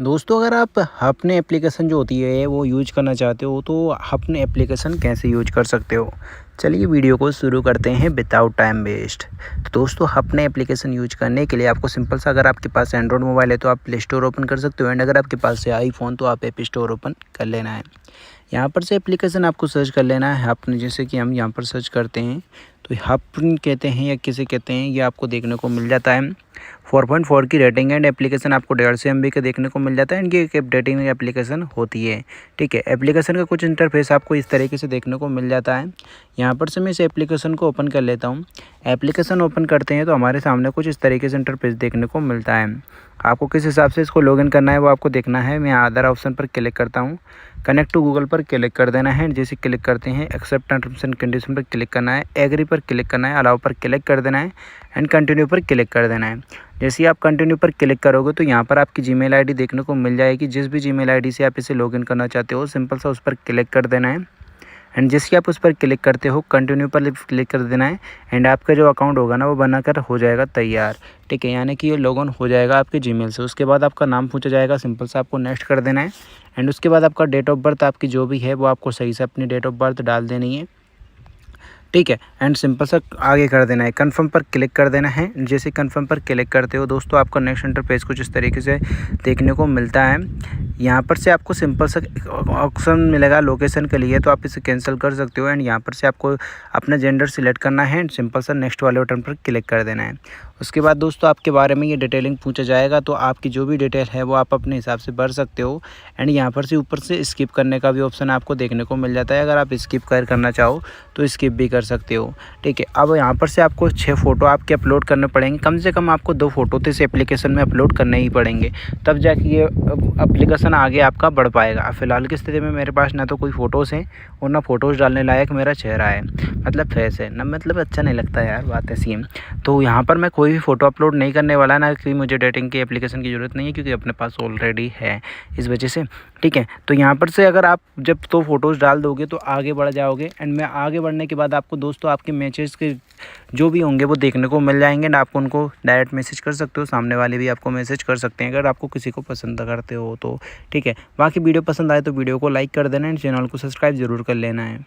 दोस्तों अगर आप अपने एप्लीकेशन जो होती है वो यूज करना चाहते हो तो अपने एप्लीकेशन कैसे यूज कर सकते हो। चलिए वीडियो को शुरू करते हैं विदाउट टाइम वेस्ट। तो दोस्तों अपने एप्लीकेशन यूज करने के लिए आपको सिंपल सा, अगर आपके पास एंड्रॉयड मोबाइल है तो आप प्ले स्टोर ओपन कर सकते हो, एंड अगर आपके पास है आईफोन तो आप ऐप स्टोर ओपन कर लेना है। यहाँ पर से एप्लीकेशन आपको सर्च कर लेना है हपन, जैसे कि हम यहाँ पर सर्च करते हैं तो हपन कहते हैं या किसे कहते हैं, ये आपको देखने को मिल जाता है। 4.4 की रेटिंग एंड एप्लीकेशन आपको 150 MB का देखने को मिल जाता है। इनकी एक अपडेटिंग एप्लीकेशन होती है। ठीक है, एप्लीकेशन का कुछ इंटरफेस आपको इस तरीके से देखने को मिल जाता है। यहाँ पर से मैं इस एप्लीकेशन को ओपन कर लेता हूँ। एप्लीकेशन ओपन करते हैं तो हमारे सामने कुछ इस तरीके से इंटरफेस देखने को मिलता है। आपको किस हिसाब से इसको लॉगिन करना है वो आपको देखना है। मैं अदर ऑप्शन पर क्लिक करता हूँ, कनेक्ट टू गूगल पर क्लिक कर देना है। जैसे क्लिक करते हैं एक्सेप्ट टर्म्स एंड कंडीशन पर क्लिक करना है, एग्री पर क्लिक करना है, अलाउ पर क्लिक कर देना है एंड कंटिन्यू पर क्लिक कर देना है। जैसे ही आप कंटिन्यू पर क्लिक करोगे तो यहाँ पर आपकी जीमेल आईडी देखने को मिल जाएगी। जिस भी जीमेल आईडी से आप इसे लॉगिन करना चाहते हो सिंपल सा उस पर क्लिक कर देना है, एंड जैसे आप उस पर क्लिक करते हो कंटिन्यू पर क्लिक कर देना है, एंड आपका जो अकाउंट होगा ना वो बनाकर हो जाएगा तैयार। ठीक है, यानी कि ये लॉगिन हो जाएगा आपके जीमेल से। उसके बाद आपका नाम पूछा जाएगा, सिंपल सा आपको नेक्स्ट कर देना है, एंड उसके बाद आपका डेट ऑफ बर्थ आपकी जो भी है वो आपको सही से अपनी डेट ऑफ बर्थ डाल देनी है। ठीक है, एंड सिंपल सा आगे कर देना है, कंफर्म पर क्लिक कर देना है। जैसे कंफर्म पर क्लिक करते हो दोस्तों आपका नेक्स्ट इंटरफेस कुछ इस तरीके से देखने को मिलता है। यहाँ पर से आपको सिंपल सा ऑप्शन मिलेगा लोकेशन के लिए, तो आप इसे कैंसिल कर सकते हो। एंड यहाँ पर से आपको अपना जेंडर सिलेक्ट करना है, एंड सिंपल सा नेक्स्ट वाले बटन पर क्लिक कर देना है। उसके बाद दोस्तों आपके बारे में ये डिटेलिंग पूछा जाएगा, तो आपकी जो भी डिटेल है वो आप अपने हिसाब से भर सकते हो। एंड यहाँ पर से ऊपर से स्किप करने का भी ऑप्शन आपको देखने को मिल जाता है। अगर आप स्किप करना चाहो तो स्किप भी कर सकते हो। ठीक है, अब यहाँ पर से आपको 6 फ़ोटो आपके अपलोड करने पड़ेंगे। कम से कम आपको 2 फ़ोटो तो इस एप्लीकेशन में अपलोड करने ही पड़ेंगे, तब जाके ये एप्लीकेशन आगे आपका बढ़ पाएगा। फ़िलहाल की स्थिति में मेरे पास ना तो कोई फ़ोटोज़ हैं और ना फ़ोटोज़ डालने लायक मेरा चेहरा है, मतलब फेस है ना, मतलब अच्छा नहीं लगता यार, बात ऐसी है। तो यहाँ पर मैं कोई भी फ़ोटो अपलोड नहीं करने वाला, ना कि मुझे डेटिंग की एप्लीकेशन की ज़रूरत नहीं है क्योंकि अपने पास ऑलरेडी है, इस वजह से। ठीक है, तो यहाँ पर से अगर आप जब 2 फ़ोटोज़ डाल दोगे तो आगे बढ़ जाओगे, एंड मैं आगे बढ़ने के बाद आपको दोस्तों आपके मैचेस के जो भी होंगे वो देखने को मिल जाएंगे, एंड आप उनको डायरेक्ट मैसेज कर सकते हो, सामने वाले भी आपको मैसेज कर सकते हैं अगर आपको किसी को पसंद करते हो तो। ठीक है, बाकी वीडियो पसंद आए तो वीडियो को लाइक कर देना, एंड चैनल को सब्सक्राइब ज़रूर कर लेना है।